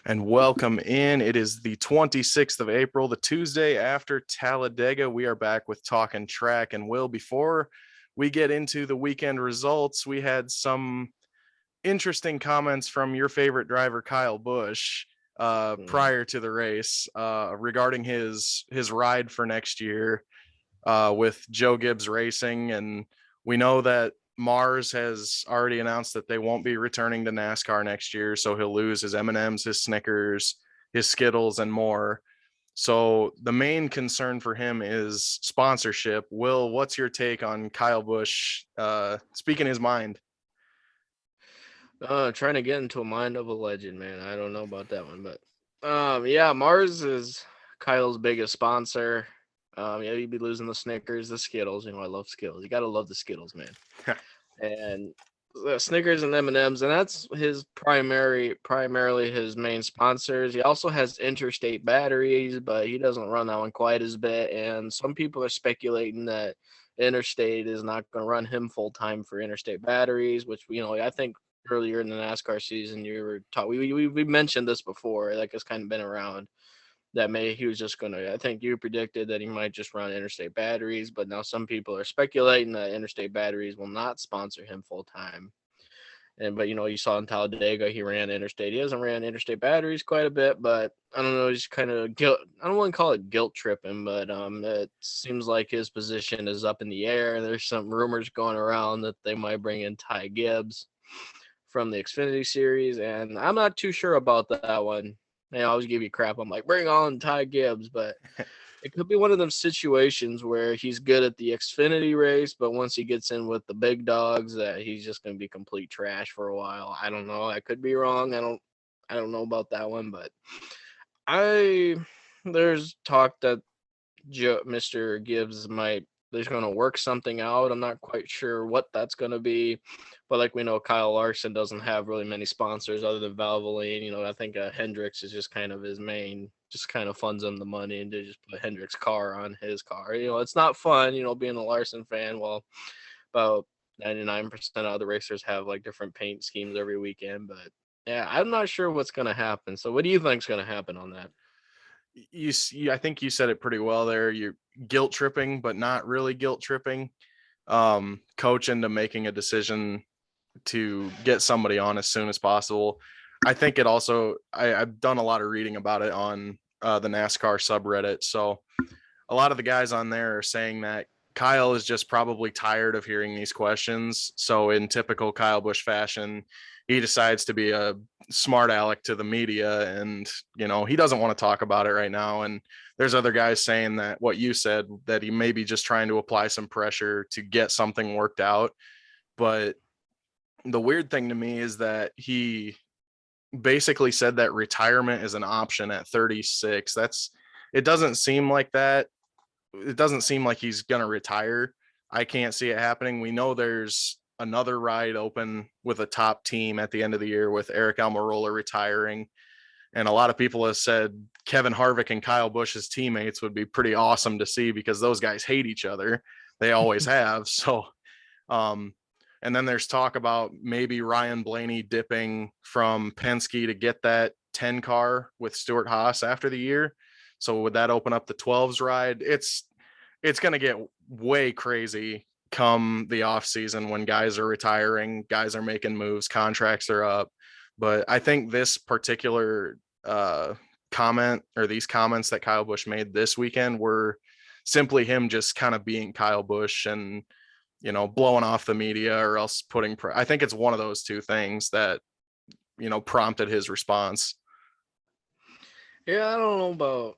And welcome in. It is the 26th of April, the Tuesday after Talladega. We are back with Talkin Track. And Will, before we get into the weekend results, we had some interesting comments from your favorite driver, Kyle Busch, prior to the race regarding his ride for next year with Joe Gibbs Racing. And we know that Mars has already announced that they won't be returning to NASCAR next year, so he'll lose his M&Ms, his Snickers, his Skittles, and more. So the main concern for him is sponsorship. Will, what's your take on Kyle Busch speaking his mind? Trying to get into a mind of a legend, man. I don't know about that one, but yeah, Mars is Kyle's biggest sponsor. Yeah, he'd be losing the Snickers, the Skittles. I love Skittles. You gotta love the Skittles, man. And the Snickers and M&Ms, and that's his primarily his main sponsors. He also has Interstate Batteries, but he doesn't run that one quite as bit. And some people are speculating that Interstate is not going to run him full time for Interstate Batteries, which I think earlier in the NASCAR season you were taught. We mentioned this before, like it's kind of been around that he was just gonna. I think you predicted that he might just run Interstate Batteries, but now some people are speculating that Interstate Batteries will not sponsor him full time. But you saw in Talladega he ran Interstate. He hasn't ran Interstate Batteries quite a bit, but I don't know. He's kind of guilt. I don't want to call it guilt tripping, but it seems like his position is up in the air. There's some rumors going around that they might bring in Ty Gibbs from the Xfinity series, and I'm not too sure about that one. I always give you crap. I'm like, bring on Ty Gibbs, but it could be one of them situations where he's good at the Xfinity race, but once he gets in with the big dogs, that he's just going to be complete trash for a while. I don't know. I could be wrong. I don't know about that one, but I there's talk that Mr. Gibbs might there's going to work something out. I'm not quite sure what that's going to be, but like we know, Kyle Larson doesn't have really many sponsors other than Valvoline. I think Hendricks is just kind of his main, just kind of funds him the money and to just put Hendricks' car on his car. It's not fun, being a Larson fan. Well, about 99% of the racers have like different paint schemes every weekend, but yeah, I'm not sure what's going to happen. So, what do you think's going to happen on that? I think you said it pretty well there. You're guilt tripping, but not really guilt tripping. Coach into making a decision to get somebody on as soon as possible. I think it also, I've done a lot of reading about it on the NASCAR subreddit. So a lot of the guys on there are saying that Kyle is just probably tired of hearing these questions. So in typical Kyle Busch fashion, he decides to be a smart aleck to the media, and he doesn't want to talk about it right now. And there's other guys saying that what you said, that he may be just trying to apply some pressure to get something worked out. But the weird thing to me is that he basically said that retirement is an option at 36. It doesn't seem like that. It doesn't seem like he's going to retire. I can't see it happening. We know there's another ride open with a top team at the end of the year with Eric Almirola retiring. And a lot of people have said Kevin Harvick and Kyle Busch's teammates would be pretty awesome to see, because those guys hate each other. They always have. So, and then there's talk about maybe Ryan Blaney dipping from Penske to get that 10 car with Stuart Haas after the year. So would that open up the 12s ride? It's going to get way crazy come the off season when guys are retiring, guys are making moves, contracts are up. But I think this particular comment, or these comments that Kyle Busch made this weekend, were simply him just kind of being Kyle Busch and, blowing off the media, or else I think it's one of those two things that, prompted his response. Yeah, I don't know about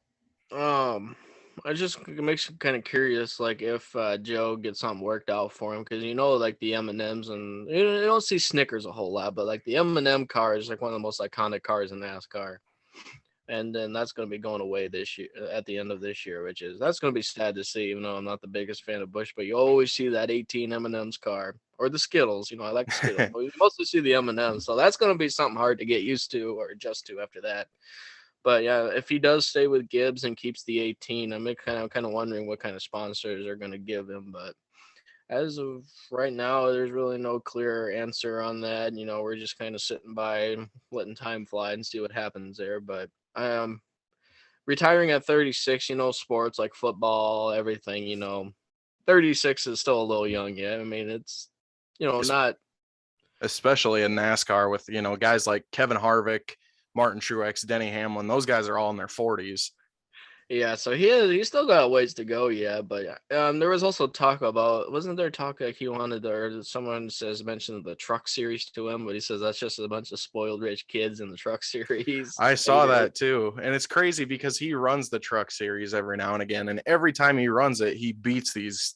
it makes me kind of curious, like if Joe gets something worked out for him, because like the M&Ms, and you don't see Snickers a whole lot, but like the M&M car is like one of the most iconic cars in NASCAR, and then that's going to be going away this year at the end of this year, that's going to be sad to see. Even though I'm not the biggest fan of Bush, but you always see that 18 M&Ms car or the Skittles. I like the Skittles, but you mostly see the M&Ms, so that's going to be something hard to get used to or adjust to after that. But yeah, if he does stay with Gibbs and keeps the 18, I'm kind of wondering what kind of sponsors are going to give him. But As of right now, there's really no clear answer on that. We're just kind of sitting by, letting time fly and see what happens there. But retiring at 36, sports like football, everything, 36 is still a little young. Yeah, I mean, it's Es- not. Especially in NASCAR with guys like Kevin Harvick, Martin Truex, Denny Hamlin. Those guys are all in their 40s. Yeah, so he's still got a ways to go, yeah. But there was also talk about, wasn't there talk like he wanted or someone says mentioned the truck series to him, but he says that's just a bunch of spoiled rich kids in the truck series. I saw that too. And it's crazy because he runs the truck series every now and again. And every time he runs it, he beats these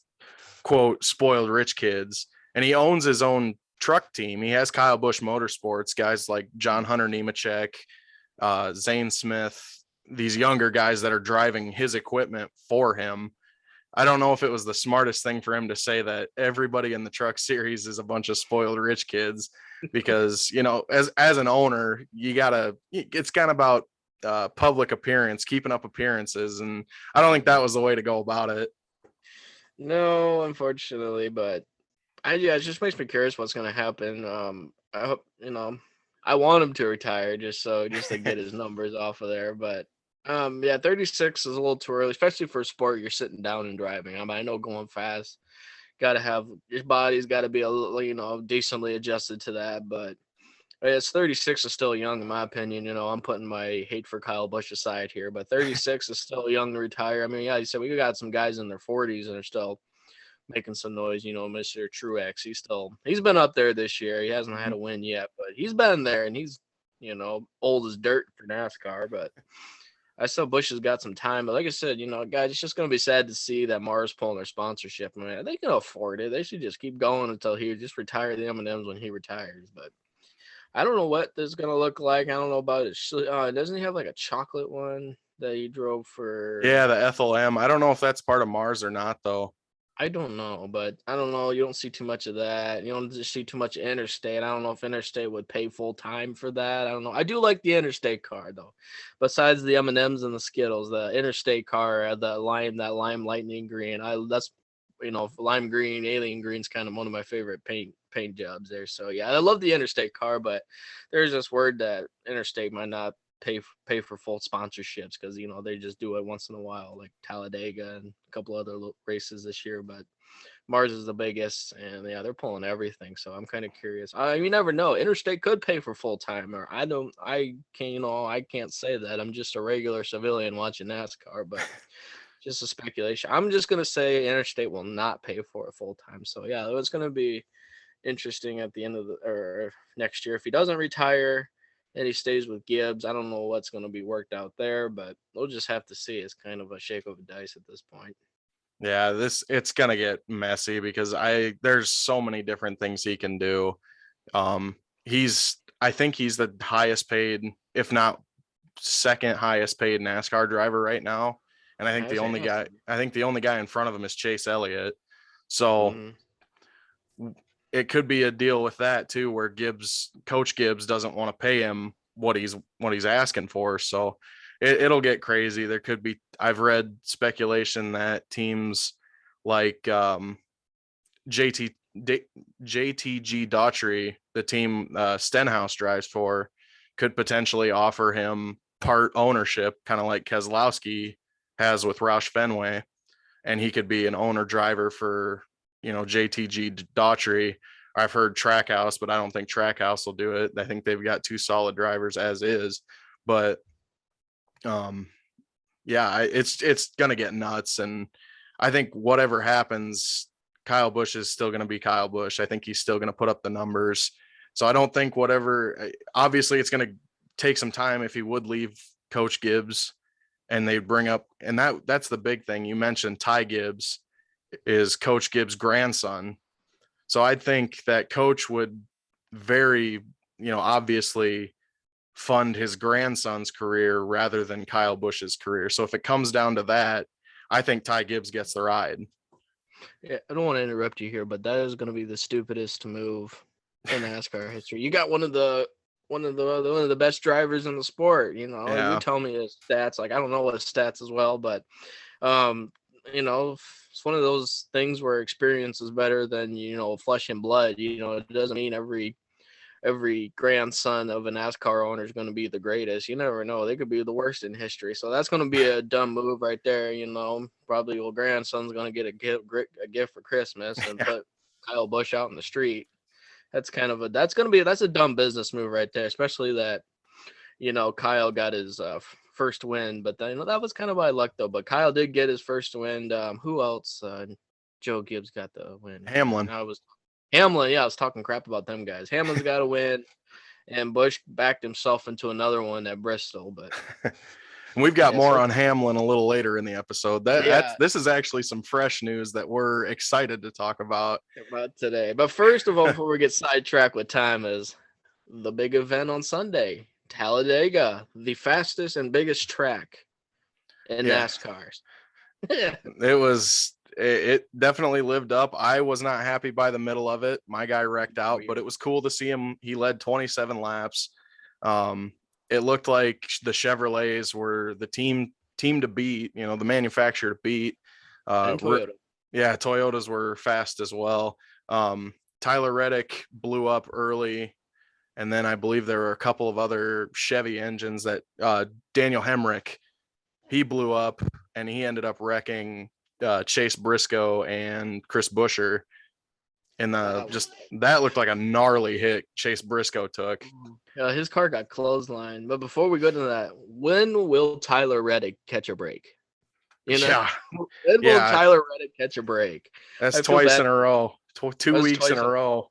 quote spoiled rich kids. And he owns his own truck team. He has Kyle Busch Motorsports, guys like John Hunter Nemechek, Zane Smith, these younger guys that are driving his equipment for him. I don't know if it was the smartest thing for him to say that everybody in the truck series is a bunch of spoiled rich kids, because as an owner, it's kind of about public appearance, keeping up appearances, and I don't think that was the way to go about it. No, unfortunately, but yeah, it just makes me curious what's gonna happen. I hope I want him to retire just to get his numbers off of there. But yeah, 36 is a little too early, especially for a sport you're sitting down and driving. I know going fast, got to have your body's got to be a little, decently adjusted to that. But it's 36 is still young in my opinion. I'm putting my hate for Kyle Busch aside here, but 36 is still young to retire. I mean, yeah, you said we got some guys in their 40s and are still making some noise. Mr. Truex, he's been up there this year. He hasn't had a win yet, but he's been there, and he's old as dirt for NASCAR. But I still Bush has got some time. But like I said, guys, it's just gonna be sad to see that Mars pulling their sponsorship. Man, they can afford it. They should just keep going until he just retire the M&Ms when he retires. But I don't know what this is gonna look like. I don't know about it. Doesn't he have like a chocolate one that he drove for? Yeah, the Ethel M. I don't know if that's part of Mars or not, though. I don't know, but I don't know. You don't see too much of that. You don't just see too much Interstate. I don't know if Interstate would pay full time for that. I don't know. I do like the Interstate car though. Besides the M&Ms and the Skittles, the Interstate car, that lime lightning green. That's lime green, alien green is kind of one of my favorite paint jobs there. So yeah, I love the Interstate car, but there's this word that Interstate might not pay for full sponsorships because they just do it once in a while, like Talladega and a couple other races this year. But Mars is the biggest, and yeah, they're pulling everything. So I'm kind of curious. You never know. Interstate could pay for full time, or I can't. I can't say that. I'm just a regular civilian watching NASCAR, but just a speculation. I'm just gonna say Interstate will not pay for it full time. So yeah, it's gonna be interesting at the end of the or next year if he doesn't retire and he stays with Gibbs. I don't know what's going to be worked out there, but we'll just have to see. It's kind of a shake of the dice at this point. Yeah, it's gonna get messy because there's so many different things he can do. I think he's the highest paid, if not second highest paid NASCAR driver right now. And I think the only guy in front of him is Chase Elliott. So it could be a deal with that too, where Coach Gibbs doesn't want to pay him what he's asking for. So it'll get crazy. There could be, I've read speculation that teams like JTG Daughtry, the team Stenhouse drives for, could potentially offer him part ownership, kind of like Keselowski has with Roush Fenway, and he could be an owner driver for JTG Daughtry. I've heard Trackhouse, but I don't think Trackhouse will do it. I think they've got two solid drivers as is, but yeah, it's gonna get nuts, and I think whatever happens, Kyle Busch is still gonna be Kyle Busch. I think he's still gonna put up the numbers. So I don't think obviously it's gonna take some time if he would leave Coach Gibbs, and they bring up, and that's the big thing. You mentioned Ty Gibbs is Coach Gibbs' grandson. So I think that Coach would very, obviously fund his grandson's career rather than Kyle Busch's career. So if it comes down to that, I think Ty Gibbs gets the ride. Yeah, I don't want to interrupt you here, but that is going to be the stupidest move in NASCAR history. You got one of the best drivers in the sport. Yeah. You tell me his stats. Like I don't know what his stats as well, but it's one of those things where experience is better than flesh and blood. It doesn't mean every grandson of a NASCAR owner is going to be the greatest. You never know; they could be the worst in history. So that's going to be a dumb move right there. Probably your grandson's going to get a gift for Christmas and put Kyle Busch out in the street. That's a dumb business move right there, especially that Kyle got his first win, but then that was kind of by luck though. But Kyle did get his first win. Who else? Joe Gibbs got the win. Hamlin. I was Hamlin. Yeah, I was talking crap about them guys. Hamlin's got a win, and Bush backed himself into another one at Bristol. But we've got more on Hamlin a little later in the episode. This is actually some fresh news that we're excited to talk about today. But first of all, before we get sidetracked with time, is the big event on Sunday. Talladega, the fastest and biggest track in NASCAR. It definitely lived up. I was not happy by the middle of it. My guy wrecked out, but it was cool to see him. He led 27 laps. It looked like the Chevrolets were the team to beat, the manufacturer to beat. And Toyota. Toyotas were fast as well. Tyler Reddick blew up early. And then I believe there were a couple of other Chevy engines that Daniel Hemrick, he blew up and he ended up wrecking Chase Briscoe and Chris Buescher. And that looked like a gnarly hit Chase Briscoe took. His car got clotheslined. But before we go to that, when will Tyler Reddick catch a break? When will Tyler Reddick catch a break? That's twice in a row. 2 weeks in a row.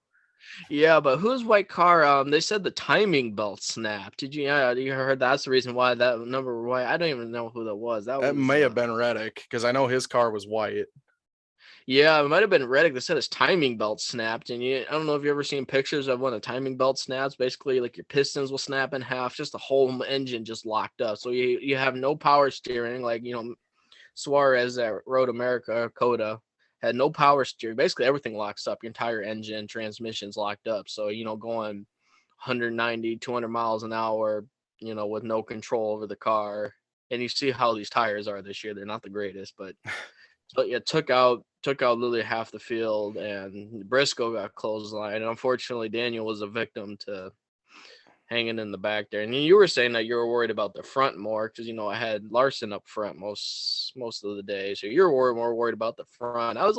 Yeah, but whose white car? They said the timing belt snapped. Did you? You heard that's the reason why that number was white. I don't even know who that was. That may have been Reddick because I know his car was white. Yeah, it might have been Reddick. They said his timing belt snapped, and I don't know if you ever seen pictures of when a timing belt snaps. Basically, like your pistons will snap in half, just the whole engine just locked up. So you have no power steering, like Suarez at Road America, Coda. Had no power steering. Basically, everything locks up. Your entire engine, transmission's locked up. So, going 190, 200 miles an hour, with no control over the car. And you see how these tires are this year. They're not the greatest, but took out literally half the field, and Briscoe got clotheslined. And unfortunately, Daniel was a victim to hanging in the back there. And you were saying that you were worried about the front more because I had Larson up front most of the day, so you're more worried about the front. I was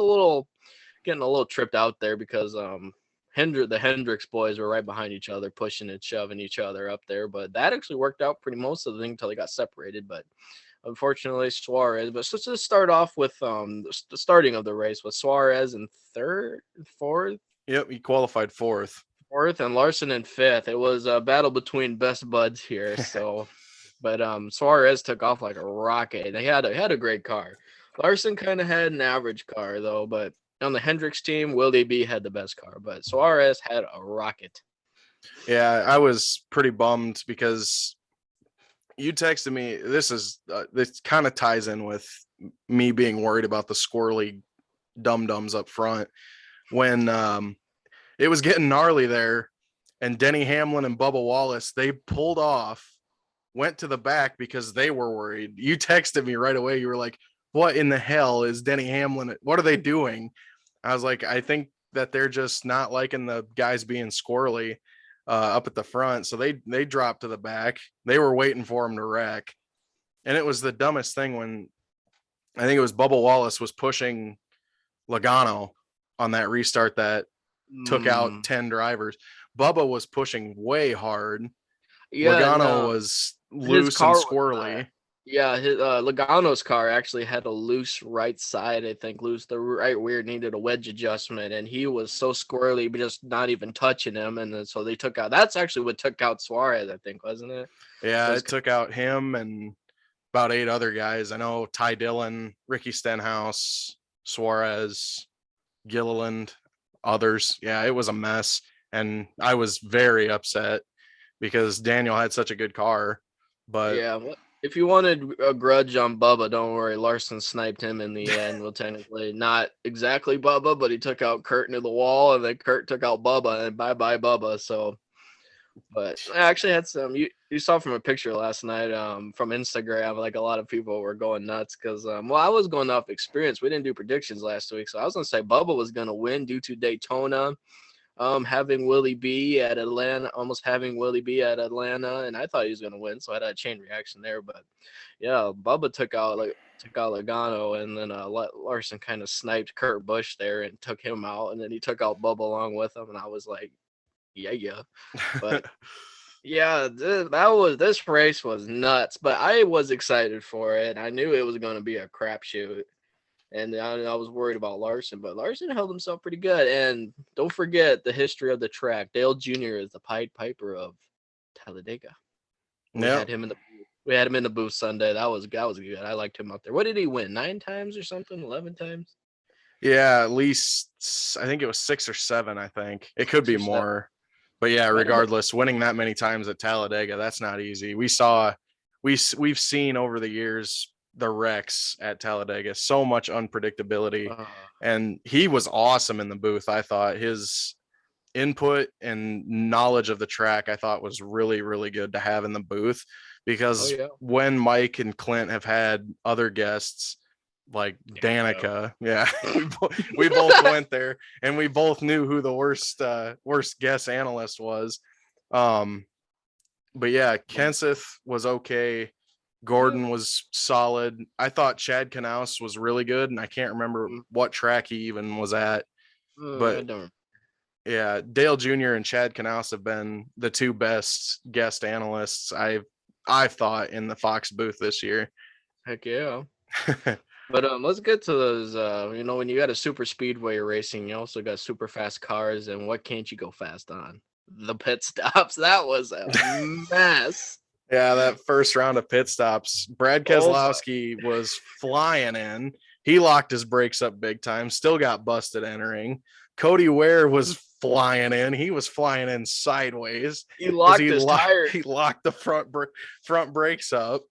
getting a little tripped out there because the Hendricks boys were right behind each other, pushing and shoving each other up there. But that actually worked out pretty most of the thing until they got separated. But unfortunately, Suarez. But so let's start off with the starting of the race with Suarez in fourth. Yep, he qualified fourth. And Larson in fifth. It was a battle between best buds here. So, but Suarez took off like a rocket. They had a great car. Larson kind of had an average car though, but on the Hendricks team, Willie B had the best car, but Suarez had a rocket. Yeah, I was pretty bummed because you texted me. This kind of ties in with me being worried about the squirrely dum-dums up front when it was getting gnarly there, and Denny Hamlin and Bubba Wallace, they pulled off, went to the back because they were worried. You texted me right away. You were like, what in the hell is Denny Hamlin? What are they doing? I was like, I think that they're just not liking the guys being squirrely up at the front. So they dropped to the back. They were waiting for him to wreck. And it was the dumbest thing when I think it was Bubba Wallace was pushing Logano on that restart that took out 10 drivers. Bubba was pushing way hard. Yeah, Logano was loose and squirrely. His Logano's car actually had a loose right side. I think the right rear needed a wedge adjustment, and he was so squirrely, but just not even touching him. And then, so they took out. That's actually what took out Suarez, I think, wasn't it? Yeah, it took out him and about 8 other guys. I know Ty Dillon, Ricky Stenhouse, Suarez, Gilliland, others. Yeah, it was a mess, and I was very upset because Daniel had such a good car. But yeah, if you wanted a grudge on Bubba, don't worry. Larson sniped him in the end. Well, technically not exactly Bubba, but he took out Kurt into the wall, and then Kurt took out Bubba, and bye-bye Bubba. So But I actually had some. You saw from a picture last night from Instagram. Like a lot of people were going nuts because well, I was going off experience. We didn't do predictions last week, so I was gonna say Bubba was gonna win due to Daytona. Having Willie B at Atlanta, almost having Willie B at Atlanta, and I thought he was gonna win, so I had a chain reaction there. But yeah, Bubba took out Logano, and then Larson kind of sniped Kurt Busch there and took him out, and then he took out Bubba along with him, and I was like, yeah. But yeah, this race was nuts, but I was excited for it. I knew it was going to be a crapshoot, and I was worried about Larson, but Larson held himself pretty good. And don't forget the history of the track. Dale Jr. is the Pied Piper of Talladega. We Yep. had him in the booth Sunday. That was good. I liked him up there. What did he win? 9 times or something? 11 times? Yeah, at least I think it was 6 or 7. I think it could 6 be or 7. more, but yeah, Might have been. regardless, winning that many times at Talladega, that's not easy. We've seen over the years the wrecks at Talladega, so much unpredictability, and he was awesome in the booth. I thought his input and knowledge of the track I thought was really, really good to have in the booth, Oh because yeah. when Mike and Clint have had other guests like Danica, yeah, we both went there and we both knew who the worst guest analyst was. um but yeah, Kenseth was okay. Gordon was solid. I thought Chad Knaus was really good, and I can't remember what track he even was at. I But don't. yeah, Dale Jr. and Chad Knaus have been the two best guest analysts I've thought in the Fox booth this year. Heck yeah. But let's get to those. When you got a super speedway racing, you also got super fast cars, and what can't you go fast on? The pit stops. That was a mess. Yeah, that first round of pit stops, Brad Oh my! Keselowski was flying in. He locked his brakes up big time, still got busted entering. Cody Ware was flying in. He was flying in sideways He because locked his tires. he locked the front brakes up.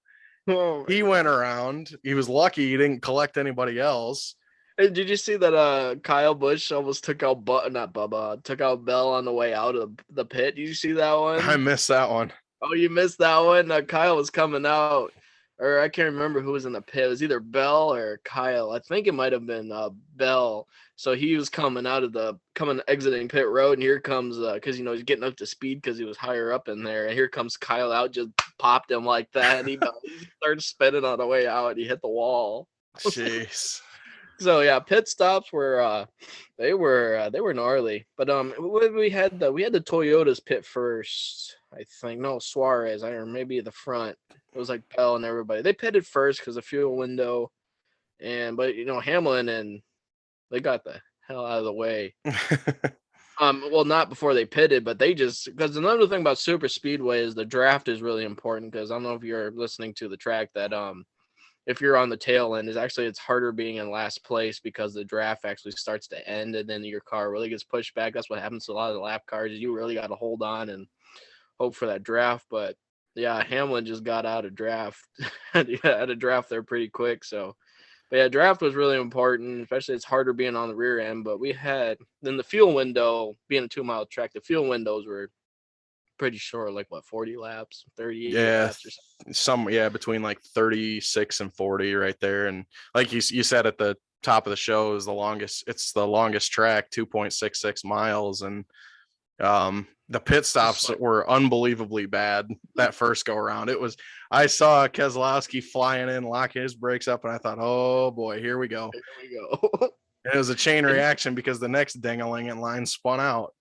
Oh my He God. went around. He was lucky he didn't collect anybody else. Hey, did you see that? Kyle Busch almost took out not Bubba, took out Bell on the way out of the pit. Did you see that I one? missed that one. Oh, you missed that one. Kyle was coming out, or I can't remember who was in the pit. It was either Bell or Kyle. I think it might have been Bell. So he was exiting pit road, and here comes because he's getting up to speed because he was higher up in there, and here comes Kyle out, just popped him like that, and he started spinning on the way out, and he hit the wall. Jeez. So yeah, pit stops were they were gnarly. But we had the Toyotas pit first. I think no Suarez, or maybe the front. It was like Bell and everybody. They pitted first because of fuel window, but Hamlin and they got the hell out of the way. Well, not before they pitted, but they just because another thing about super speedway is the draft is really important because I don't know if you're listening to the track that if you're on the tail end, it's harder being in last place because the draft actually starts to end and then your car really gets pushed back. That's what happens to a lot of the lap cars. You really got to hold on and hope for that draft. But yeah, Hamlin just got out of draft. Had a draft there pretty quick. So, but yeah, draft was really important, especially it's harder being on the rear end. But we had then the fuel window being a 2-mile track, the fuel windows were pretty short, like what, 40 laps, 38 Yeah, laps or something. between like 36 and 40 right there. And like you said at the top of the show, is it's the longest track, 2.66 miles. And the pit stops were unbelievably bad that first go around. I saw Keselowski flying in, locking his brakes up, and I thought, oh boy, here we go. It was a chain reaction because the next ding-a-ling in line spun out.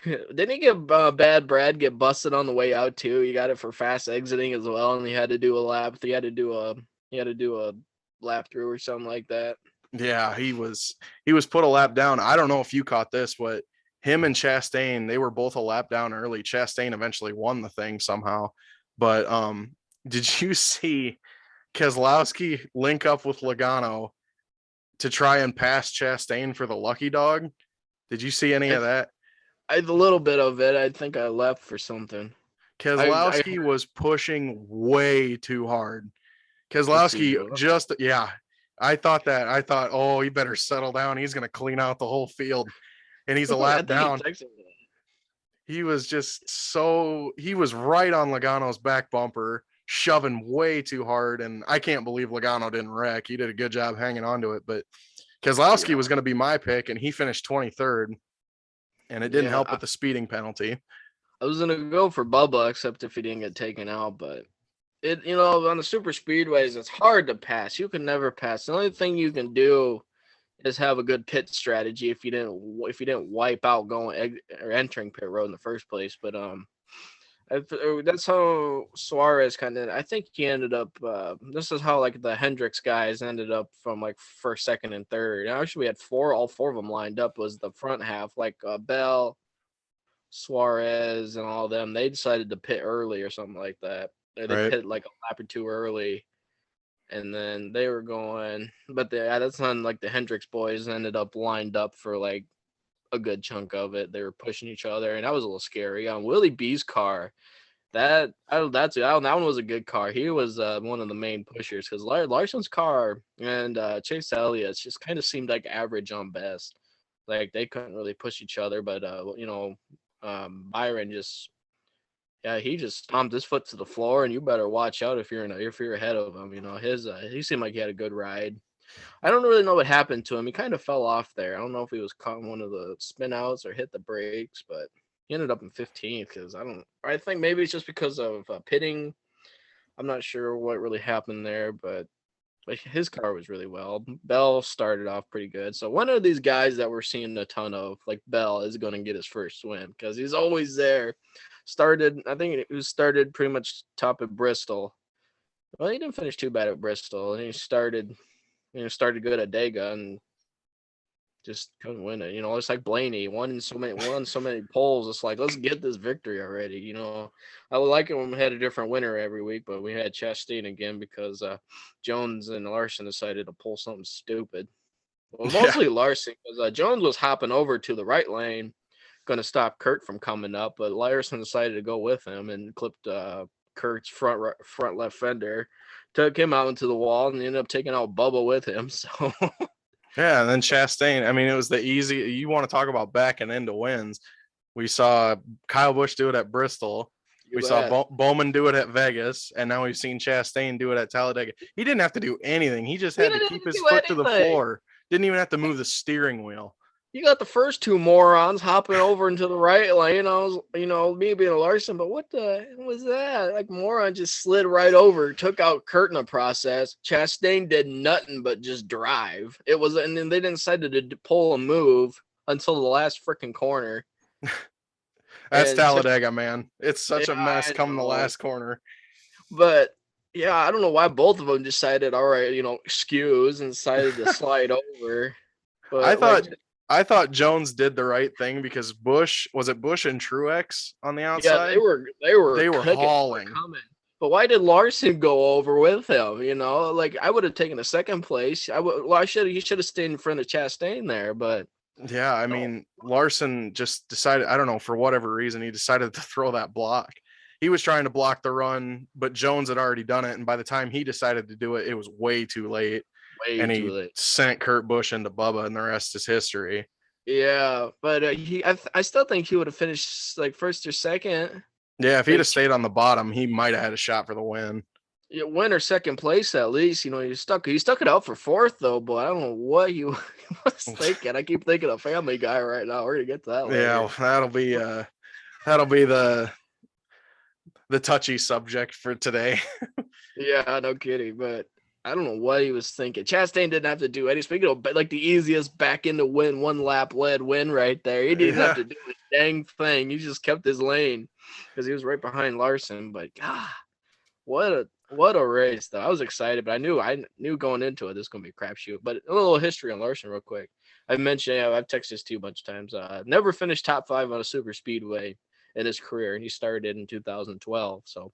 Didn't he get Bad Brad get busted on the way out too? He got it for fast exiting as well, and he had to do a lap. He had to do a lap through or something like that. Yeah, he was put a lap down. I don't know if you caught this, but him and Chastain, they were both a lap down early. Chastain eventually won the thing somehow. But did you see Keselowski link up with Logano to try and pass Chastain for the lucky dog? Did you see any of that? A little bit of it. I think I left for something. Keselowski was pushing way too hard. Keselowski I thought, oh, he better settle down. He's going to clean out the whole field. And he's a lap down. He was just he was right on Logano's back bumper, shoving way too hard. And I can't believe Logano didn't wreck. He did a good job hanging on to it. But Keselowski was going to be my pick, and he finished 23rd. And it didn't Yeah, help with the speeding penalty. I was gonna go for Bubba, except if he didn't get taken out. But on the super speedways, it's hard to pass. You can never pass. The only thing you can do is have a good pit strategy if you didn't wipe out going or entering pit road in the first place. But that's how Suarez kind of. I think he ended up. This is how like the Hendricks guys ended up from like first, second, and third. And actually, we had all four of them lined up. Was the front half like Bell, Suarez, and all them. They decided to pit early or something like that. Or they pit like a lap or two early. And then they were going, but that's not like the Hendricks boys ended up lined up for like a good chunk of it. They were pushing each other, and that was a little scary. On Willie B's car, that one was a good car. He was one of the main pushers because Larson's car and Chase Elliott's just kind of seemed like average on best. Like they couldn't really push each other, but Byron just. Yeah, he just stomped his foot to the floor, and you better watch out if you're ahead of him. He seemed like he had a good ride. I don't really know what happened to him. He kind of fell off there. I don't know if he was caught in one of the spin outs or hit the brakes, but he ended up in 15th because I think maybe it's just because of pitting. I'm not sure what really happened there, but his car was really well. Bell started off pretty good. So one of these guys that we're seeing a ton of, like Bell, is going to get his first win because he's always there. I think it was started pretty much top at Bristol. Well, he didn't finish too bad at Bristol, and he started good at Dega and just couldn't win it. It's like Blaney won so many polls. It's like, let's get this victory already. I would like it when we had a different winner every week, but we had Chastain again because Jones and Larson decided to pull something stupid. Well, mostly Larson because Jones was hopping over to the right lane, going to stop Kurt from coming up, but Larson decided to go with him and clipped Kurt's front left fender, took him out into the wall, and ended up taking out Bubba with him. So yeah, and then Chastain. I mean, it was the easy. You want to talk about backing into wins? We saw Kyle Busch do it at Bristol. We saw Bowman do it at Vegas, and now we've seen Chastain do it at Talladega. He didn't have to do anything. He just had to keep his foot to the floor. Didn't even have to move the steering wheel. You got the first two morons hopping over into the right lane. I was, me being a Larson, but what the hell was that? Like moron just slid right over, took out Kurt in the process. Chastain did nothing but just drive. And then they decided to pull a move until the last freaking corner. That's Talladega, man. It's such a mess come the last corner. But yeah, I don't know why both of them decided, all right, excuse, and decided to slide over. But I thought Jones did the right thing because Busch and Truex on the outside? Yeah, they were hauling. But why did Larson go over with him? Like I would have taken a second place. He should have stayed in front of Chastain there, but yeah, I mean, Larson just decided, I don't know, for whatever reason, he decided to throw that block. He was trying to block the run, but Jones had already done it. And by the time he decided to do it, it was way too late. He sent Kurt Busch into Bubba, and the rest is history. Yeah, but I still think he would have finished like first or second. Yeah, if he'd have stayed on the bottom, he might have had a shot for the win. Yeah, win or second place at least. He stuck it out for fourth though, but I don't know what he was thinking. I keep thinking of Family Guy right now. We're gonna get to that later. Yeah, that'll be the touchy subject for today. Yeah, no kidding. But I don't know what he was thinking. Chastain didn't have to do anything. Speaking of like the easiest back in to win, one lap led win right there. He didn't have to do a dang thing. He just kept his lane because he was right behind Larson. But God, what a race though. I was excited, but I knew going into it this is gonna be a crapshoot. But a little history on Larson real quick. I've mentioned, I've texted this to you a bunch of times. Never finished top 5 on a super speedway in his career, and he started in 2012. So,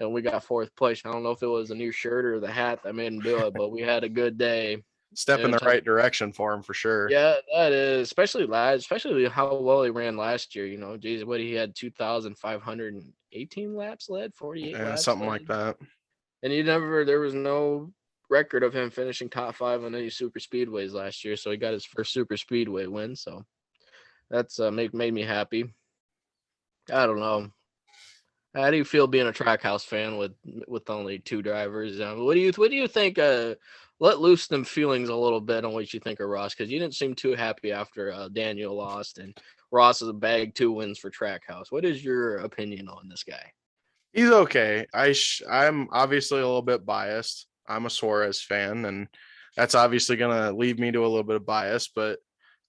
and we got 4th place. I don't know if it was a new shirt or the hat that made him do it, but we had a good day. Step in the right direction for him for sure. Yeah, that is, especially how well he ran last year. Geez, what he had 2,518 laps led, 48 laps, something like that. And there was no record of him finishing top 5 on any super speedways last year. So he got his first super speedway win. So that's made me happy. I don't know. How do you feel being a Trackhouse fan with only two drivers? What do you think? Let loose them feelings a little bit on what you think of Ross, because you didn't seem too happy after Daniel lost, and Ross has bagged 2 wins for Trackhouse. What is your opinion on this guy? He's okay. I'm obviously a little bit biased. I'm a Suarez fan, and that's obviously gonna lead me to a little bit of bias. But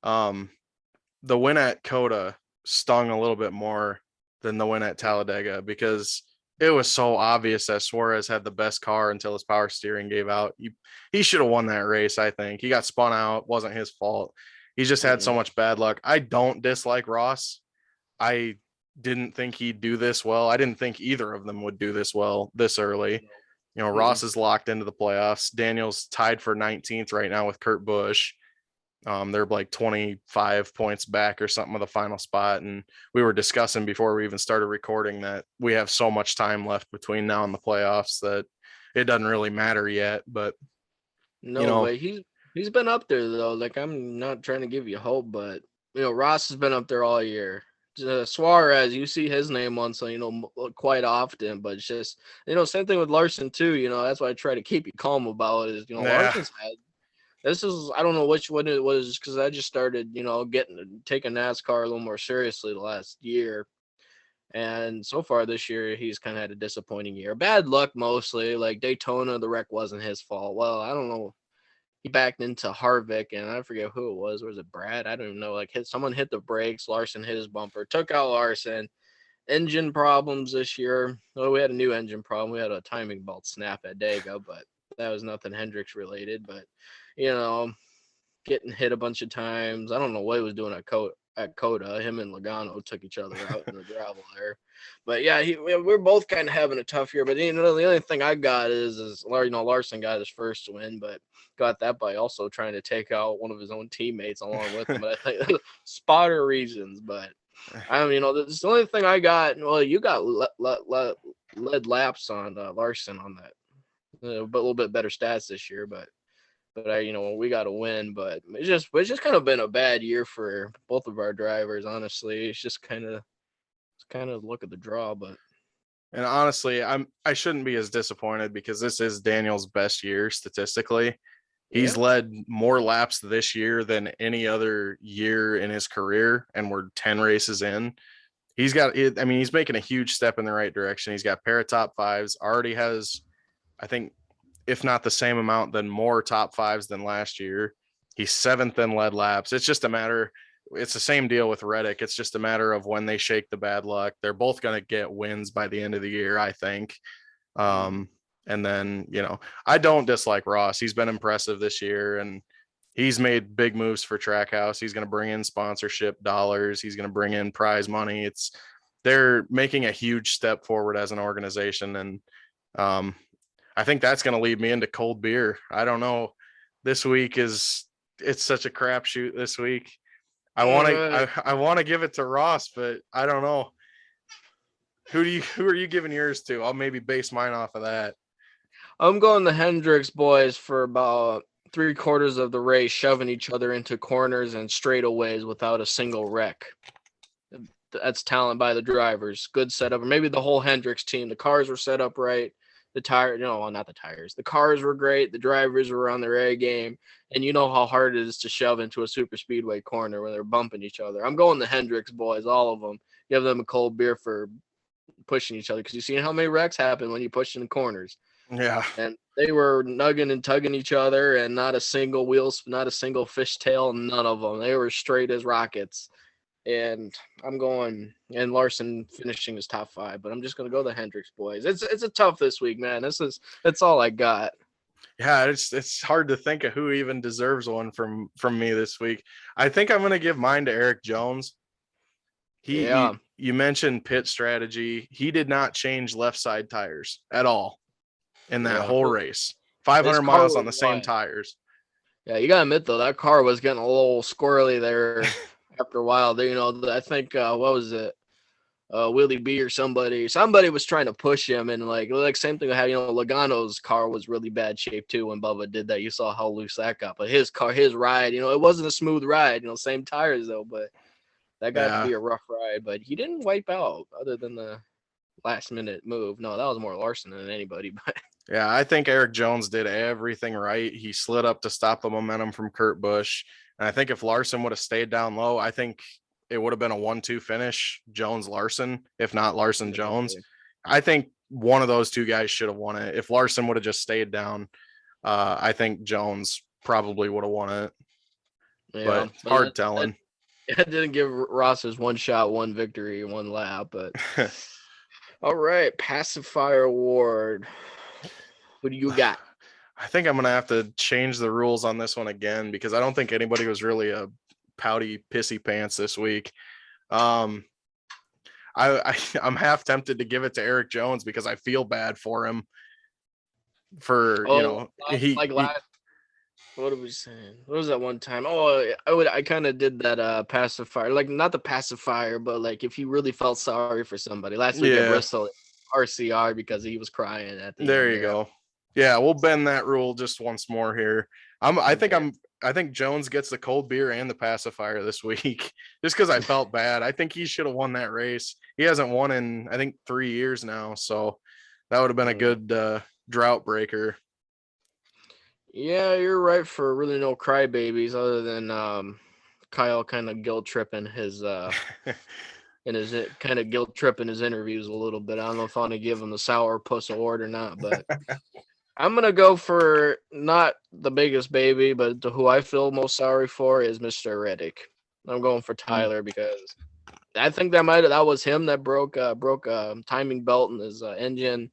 um, the win at Coda stung a little bit more than the win at Talladega because it was so obvious that Suarez had the best car until his power steering gave out. He should have won that race. I think he got spun out. Wasn't his fault. He just had so Mhm. much bad luck. I don't dislike Ross. I didn't think he'd do this well. I didn't think either of them would do this well this early. Mm-mm. Ross is locked into the playoffs. Daniel's tied for 19th right now with Kurt Busch. They're like 25 points back or something of the final spot. And we were discussing before we even started recording that we have so much time left between now and the playoffs that it doesn't really matter yet. But, you No, know, but he's been up there though. Like, I'm not trying to give you hope, but Ross has been up there all year. Suarez, you see his name once, quite often, but it's just same thing with Larson too. That's why I try to keep you calm about it. Is yeah, Larson's had this is I don't know which one it was, because I just started taking NASCAR a little more seriously the last year. And so far this year, he's kind of had a disappointing year. Bad luck mostly. Like Daytona, the wreck wasn't his fault. Well, I don't know. He backed into Harvick, and I forget who it was. Was it Brad? I don't even know. Like, someone hit the brakes. Larson hit his bumper, took out Larson. Engine problems this year. Oh, we had a new engine problem. We had a timing belt snap at Dega, but that was nothing Hendricks related. But you know, getting hit a bunch of times. I don't know what he was doing at Coda. Him and Logano took each other out in the gravel there. But yeah, we're both kind of having a tough year. But the only thing I got is Larson got his first win, but got that by also trying to take out one of his own teammates along with him. But I think spotter reasons. But I mean, this is the only thing I got. Well, you got led laps on Larson on that, but a little bit better stats this year. But we got to win. But it's just kind of been a bad year for both of our drivers. Honestly, it's kind of look at the draw. But and honestly, I shouldn't be as disappointed because this is Daniel's best year statistically. He's yeah, led more laps this year than any other year in his career, and we're 10 races in. He's making a huge step in the right direction. He's got pair of top fives, already has, I think, if not the same amount, then more top fives than last year. He's 7th in lead laps. It's the same deal with Reddick. It's just a matter of when they shake the bad luck. They're both going to get wins by the end of the year, I think. mm, And then, I don't dislike Ross. He's been impressive this year and he's made big moves for Trackhouse. He's going to bring in sponsorship dollars. He's going to bring in prize money. They're making a huge step forward as an organization. And I think that's going to lead me into cold beer. I don't know. This week it's such a crapshoot this week. I all want to right. I want to give it to Ross, but I don't know. Who are you giving yours to? I'll maybe base mine off of that. I'm going the Hendricks boys for about 3/4 of the race, shoving each other into corners and straightaways without a single wreck. That's talent by the drivers. Good setup. Or maybe the whole Hendricks team. The cars were set up right. The tire, no, well, not the tires. The cars were great. The drivers were on their A game. And you know how hard it is to shove into a super speedway corner where they're bumping each other. I'm going the Hendricks boys, all of them. Give them a cold beer for pushing each other, because you see how many wrecks happen when you push in the corners. Yeah. And they were nugging and tugging each other, and not a single not a single fishtail, none of them. They were straight as rockets. And I'm going, and Larson finishing his top five, but I'm just going to go the Hendricks boys. It's a tough this week, man. That's all I got. Yeah, it's hard to think of who even deserves one from me this week. I think I'm going to give mine to Eric Jones. Yeah, You mentioned pit strategy. He did not change left side tires at all in that yeah. whole race. His 500 car miles on was the same wide. tires. Yeah, you gotta admit though, that car was getting a little squirrely there after a while. I think what was it? Willie B or somebody was trying to push him, and like same thing with how Logano's car was really bad shape too when Bubba did that. You saw how loose that got, but his ride, it wasn't a smooth ride. Same tires though, but That got to Yeah. be a rough ride, but he didn't wipe out other than the last minute move. No, that was more Larson than anybody. But Yeah, I think Eric Jones did everything right. He slid up to stop the momentum from Kurt Busch. And I think if Larson would have stayed down low, I think it would have been a 1-2 finish, Jones Larson, if not Larson Jones. I think one of those two guys should have won it. If Larson would have just stayed down, I think Jones probably would have won it. yeah, But hard telling. It didn't give Ross his one shot, one victory, one lap. But all right, pacifier award. What do you got? I think I'm gonna have to change the rules on this one again because I don't think anybody was really a pouty pissy pants this week. Um, I'm half tempted to give it to Eric Jones because I feel bad for him. For like last. What are we saying? What was that one time? Oh, I kind of did that pacifier, like not the pacifier, but like if you really felt sorry for somebody last week at Bristol, RCR because he was crying at the there end. You go. Yeah, we'll bend that rule just once more here. I think Jones gets the cold beer and the pacifier this week just because I felt bad. I think he should have won that race. He hasn't won in I think 3 years now, so that would have been a good drought breaker. Yeah, you're right for really no crybabies other than Kyle kind of guilt tripping his and his kind of guilt tripping his interviews a little bit. I don't know if I want to give him the sour puss award or not, but I'm gonna go for not the biggest baby, but who I feel most sorry for is Mr. Reddick. I'm going for Tyler because I think that was him that broke timing belt in his engine,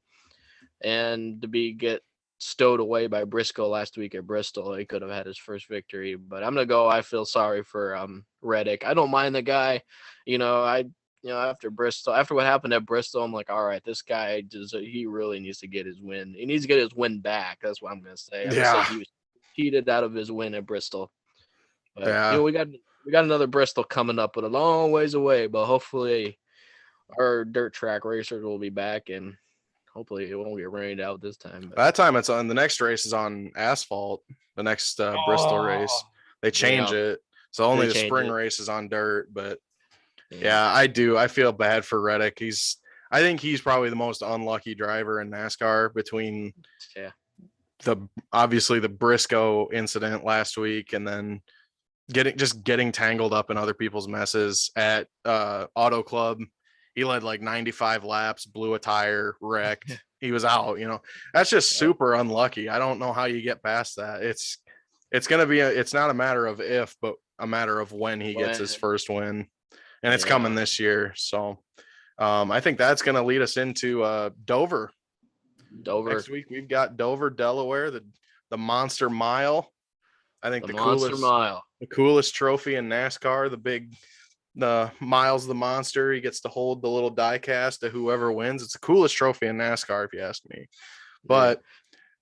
and to get stowed away by Briscoe last week at Bristol, he could have had his first victory. But I'm gonna go. I feel sorry for Reddick. I don't mind the guy. After Bristol, after what happened at Bristol, I'm like, all right, this guy he really needs to get his win. He needs to get his win back. That's what I'm gonna say. I'm gonna say he was cheated out of his win at Bristol. But we got another Bristol coming up, but a long ways away. But hopefully, our dirt track racers will be back, and hopefully it won't get rained out this time. But that time it's on the next race is on asphalt. The next Bristol race, they change it, so only the spring race is on dirt. But I do. I feel bad for Reddick. I think he's probably the most unlucky driver in NASCAR between obviously the Briscoe incident last week and then getting tangled up in other people's messes at Auto Club. He led like 95 laps, blew a tire, wrecked. He was out, That's just super unlucky. I don't know how you get past that. It's going to be it's not a matter of if, but a matter of when he gets his first win. And it's coming this year. So I think that's going to lead us into Dover. Next week, we've got Dover, Delaware, the Monster Mile. I think the coolest trophy in NASCAR, the Miles the Monster. He gets to hold the little die cast to whoever wins. It's the coolest trophy in NASCAR, if you ask me. But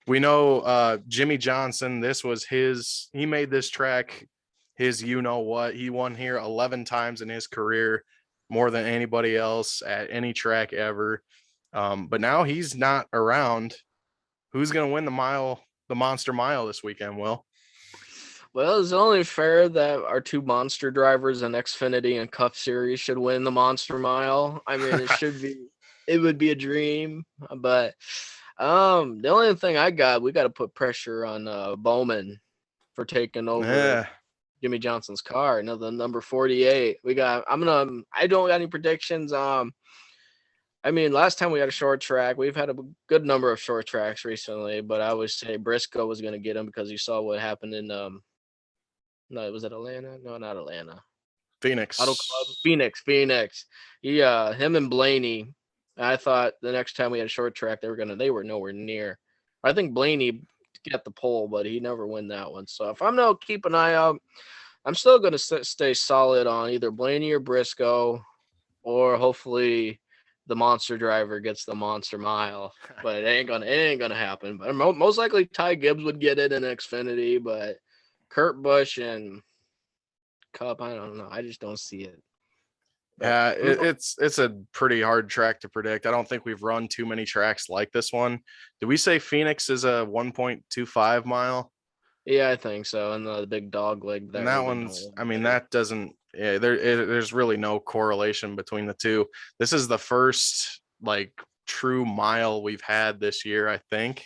we know Jimmy Johnson, he made this track his what. He won here 11 times in his career, more than anybody else at any track ever. But now he's not around. Who's going to win the Monster Mile this weekend, Will? Well, it's only fair that our two monster drivers in Xfinity and Cup Series should win the Monster Mile. I mean, it would be a dream. But the only thing we got to put pressure on Bowman for taking over Jimmy Johnson's car. The number 48. I don't got any predictions. I mean, last time we had a short track, we've had a good number of short tracks recently, but I would say Briscoe was going to get him because you saw what happened in no, was it Atlanta? No, not Atlanta. Phoenix. Auto Club. Phoenix. Yeah, him and Blaney. I thought the next time we had a short track, they were nowhere near. I think Blaney got the pole, but he never won that one. So if I'm going to keep an eye out, I'm still going to stay solid on either Blaney or Briscoe, or hopefully the monster driver gets the Monster Mile. But it ain't gonna happen. But most likely Ty Gibbs would get it in Xfinity, but Kurt Busch and Cup, I don't know. I just don't see it. But it's a pretty hard track to predict. I don't think we've run too many tracks like this one. Did we say Phoenix is a 1.25 mile? Yeah, I think so. And the big dog leg there. And that one's, that doesn't yeah, there's really no correlation between the two. This is the first like true mile we've had this year, I think.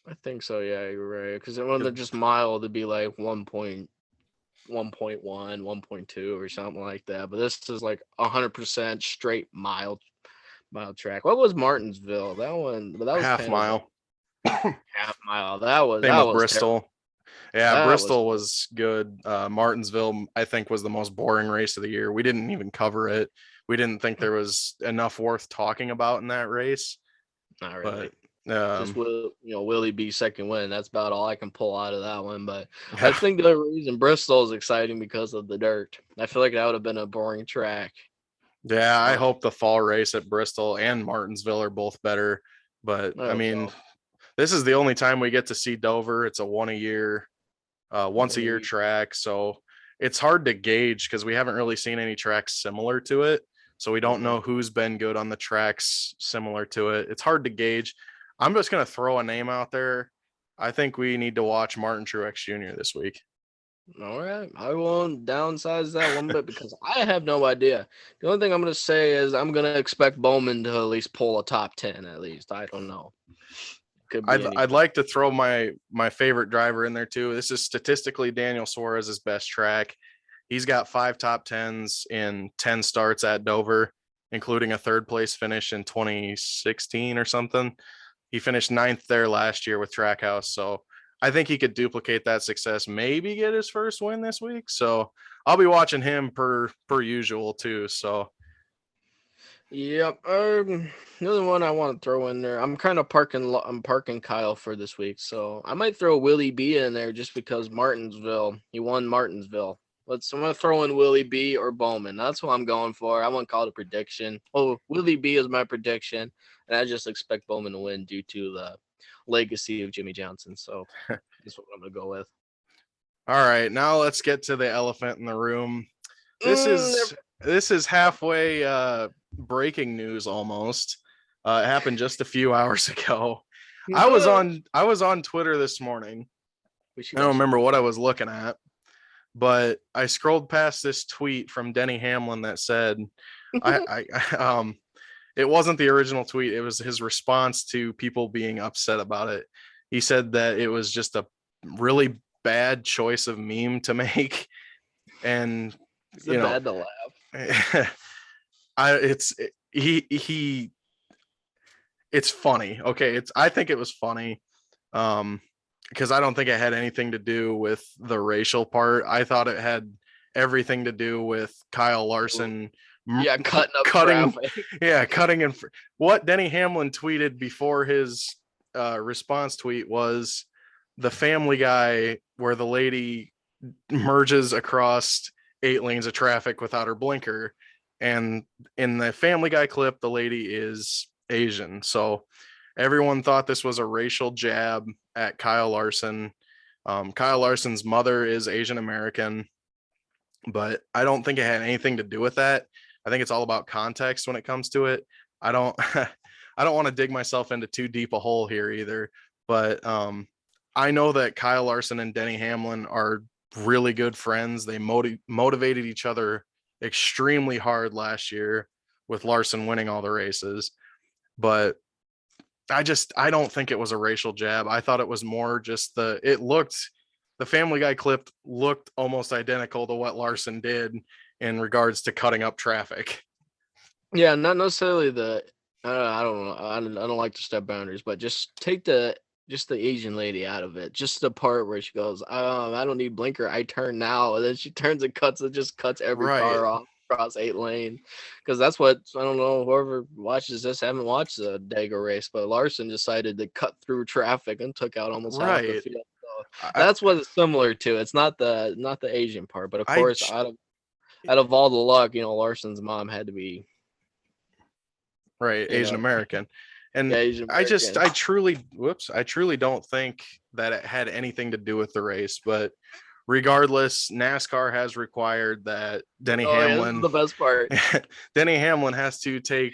I think so. Yeah, you're right. Because when they're just mild, it'd be like 1.1, 1.2 or something like that. But this is like 100% straight mild track. What was Martinsville? That one, but that was Half kind of mile. half mile. That was Same that with was terrible. Bristol. Yeah, That was Bristol was good. Martinsville, I think, was the most boring race of the year. We didn't even cover it. We didn't think there was enough worth talking about in that race. not really. But Just Willie B second win. That's about all I can pull out of that one. But I yeah, think the other reason Bristol is exciting because of the dirt. I feel like that would have been a boring track. yeah, I Uh, hope the fall race at Bristol and Martinsville are both better. But I I hope mean, so. this is the only time we get to see Dover. It's a once a One of year you. track. So it's hard to gauge because we haven't really seen any tracks similar to it. So we don't Mhm. know who's been good on the tracks similar to it. It's hard to gauge. I'm just going to throw a name out there. I think we need to watch Martin Truex Jr. this week. All right, I won't downsize that one bit because I have no idea. The only thing I'm going to say is I'm going to expect Bowman to at least pull a top 10 at least. I don't know. Could be I'd anything. like to throw my favorite driver in there too. This is statistically Daniel Suarez's best track. He's got 5 top 10s in 10 starts at Dover, including a third place finish in 2016 or something. He finished ninth there last year with Trackhouse. So I think he could duplicate that success, maybe get his first win this week. So I'll be watching him per usual too. So Yep. The other one I want to throw in there, I'm kind of I'm parking Kyle for this week, so I might throw Willie B in there just because Martinsville, he won Martinsville. I'm gonna throw in Willie B or Bowman. That's what I'm going for. I won't call it a prediction. Oh, Willie B is my prediction, and I just expect Bowman to win due to the legacy of Jimmy Johnson. So that's what I'm gonna go with. all right, now let's get to the elephant in the room. This Mm, is this is halfway breaking news almost. It happened just a few hours ago. I was on Twitter this morning. I don't wishy-washy. remember what I was looking at, but I scrolled past this tweet from Denny Hamlin that said, I it wasn't the original tweet. It was his response to people being upset about it. He said that it was just a really bad choice of meme to make, and Is you it know, bad to laugh? he it's funny. Okay, I think it was funny. Um, because I don't think it had anything to do with the racial part. I thought it had everything to do with Kyle Larson Yeah, cutting up cutting, traffic. yeah, cutting in. What Denny Hamlin tweeted before his response tweet was the Family Guy where the lady merges across 8 lanes of traffic without her blinker. And in the Family Guy clip, the lady is Asian. So everyone thought this was a racial jab at Kyle Larson. Kyle Larson's mother is Asian American, but I don't think it had anything to do with that. I think it's all about context when it comes to it. I don't I don't want to dig myself into too deep a hole here either, but I know that Kyle Larson and Denny Hamlin are really good friends. They motivated each other extremely hard last year with Larson winning all the races, but I don't think it was a racial jab. I thought it was more just the Family Guy clip looked almost identical to what Larson did in regards to cutting up traffic. Yeah, not necessarily the. I don't know. I don't like to step boundaries, but just take the Asian lady out of it. Just the part where she goes, I don't need blinker. I turn now, and then she turns and just cuts every Right. car off across 8 lane. Because that's what I don't know. Whoever watches this haven't watched the Dega race, but Larson decided to cut through traffic and took out almost half the Right. field. So I that's what it's similar to. It's not the Asian part, but of I course, out of all the luck, Larson's mom had to be, right, you Asian know, American. yeah, And Asian American. I truly don't think that it had anything to do with the race, but regardless, NASCAR has required that Denny Oh yeah, this is Hamlin the best part. Denny Hamlin has to take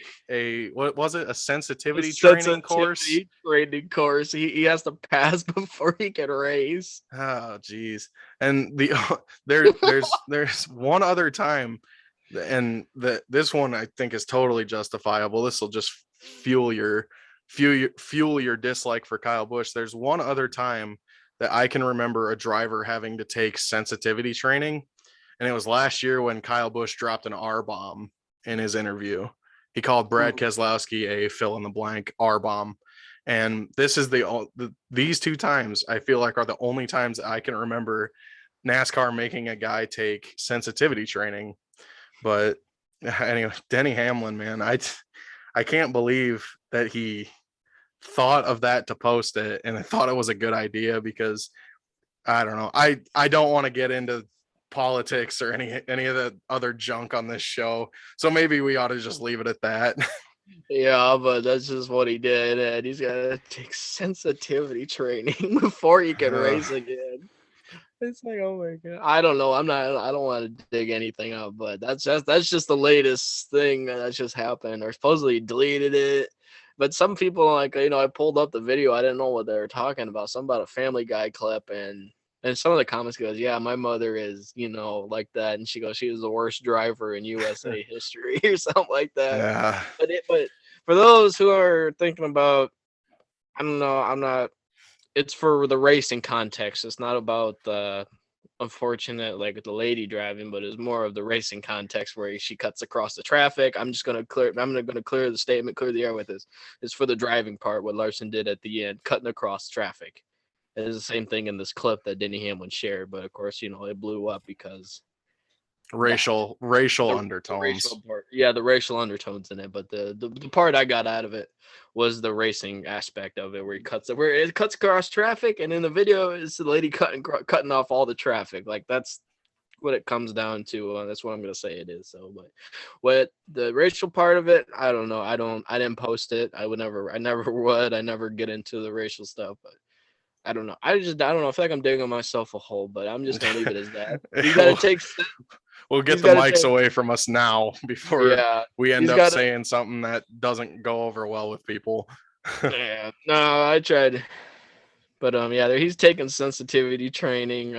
what was it, a A sensitivity training course? sensitivity training course. He has to pass before he can race. Oh, geez. And there's one other time, and this one I think is totally justifiable. This will just fuel your dislike for Kyle Busch. There's one other time that I can remember a driver having to take sensitivity training, and it was last year when Kyle Busch dropped an R bomb in his interview. He called Brad Keselowski a fill in the blank R bomb. And this is these two times I feel like are the only times I can remember NASCAR making a guy take sensitivity training. But anyway, Denny Hamlin, man, I can't believe that he thought of that to post it, and I thought it was a good idea because I don't know. I don't want to get into politics or any of the other junk on this show. So maybe we ought to just leave it at that. Yeah, but that's just what he did, and he's gotta take sensitivity training before he can race again. It's like, oh my god. I don't know. I don't want to dig anything up, but that's just the latest thing that's just happened. Or supposedly deleted it. But some people, like, I pulled up the video, I didn't know what they were talking about. Something about a Family Guy clip, and some of the comments goes, yeah, my mother is, like that. And she goes, she was the worst driver in USA history or something like that. Yeah. But for those who are thinking about, I don't know, I'm not, it's for the racing context. It's not about the unfortunate, like the lady driving, but it's more of the racing context where she cuts across the traffic. I'm gonna clear the statement, clear the air with this. It's for the driving part, what Larson did at the end, cutting across traffic. It is the same thing in this clip that Denny Hamlin shared, but of course, it blew up because Racial the undertones. racial part. Yeah, the racial undertones in it. But the part I got out of it was the racing aspect of it, where it cuts across traffic, and in the video is the lady cutting off all the traffic. Like, that's what it comes down to. That's what I'm gonna say it is. So, but what the racial part of it, I don't know. I didn't post it. I never would. I never get into the racial stuff, but I don't know. I don't know. I feel like I'm digging myself a hole, but I'm just gonna leave it as that. He's got to take. We'll get He's the got to mics take. away from us now before Yeah, we end he's up got to. saying something that doesn't go over well with people. Yeah, no, I tried, but yeah, he's taking sensitivity training.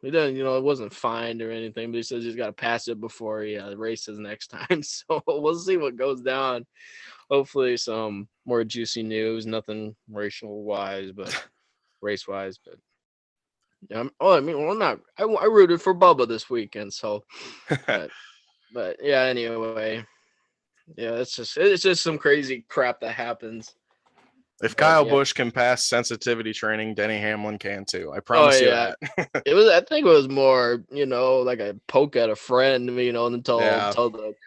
He doesn't, it wasn't fined or anything, but he says he's got to pass it before he races next time. So we'll see what goes down. Hopefully, some more juicy news. Nothing racial wise, but race wise, but. Yeah, I mean, well, I'm not. I rooted for Bubba this weekend, so, but yeah. Anyway, yeah, it's just some crazy crap that happens. If But Kyle yeah. Busch can pass sensitivity training, Denny Hamlin can too. I Oh promise you yeah, that. I think it was more, like a poke at a friend, Yeah.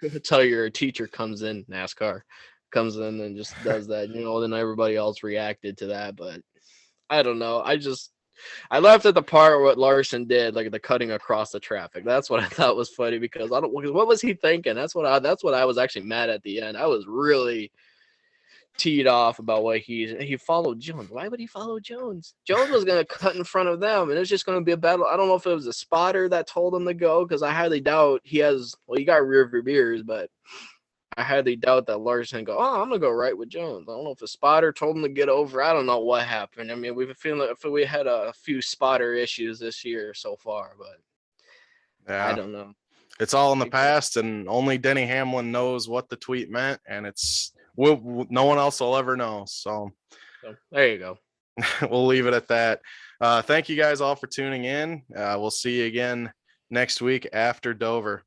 until your teacher comes in, NASCAR comes in and just does that, then everybody else reacted to that. But I don't know. I laughed at the part what Larson did, like the cutting across the traffic. That's what I thought was funny because what was he thinking? That's what I was actually mad at the end. I was really teed off about what he followed Jones. Why would he follow Jones? Jones was gonna cut in front of them, and it's just gonna be a battle. I don't know if it was a spotter that told him to go, because I highly doubt he got rear view mirrors, but I highly doubt that Larson go, oh, I'm gonna go right with Jones. I don't know if a spotter told him to get over. I don't know what happened. I mean, we had a few spotter issues this year so far, but I Yeah. don't know. It's all in the past, and only Denny Hamlin knows what the tweet meant, and no one else will ever know. So there you go. we'll leave it at that. Thank you guys all for tuning in. We'll see you again next week after Dover.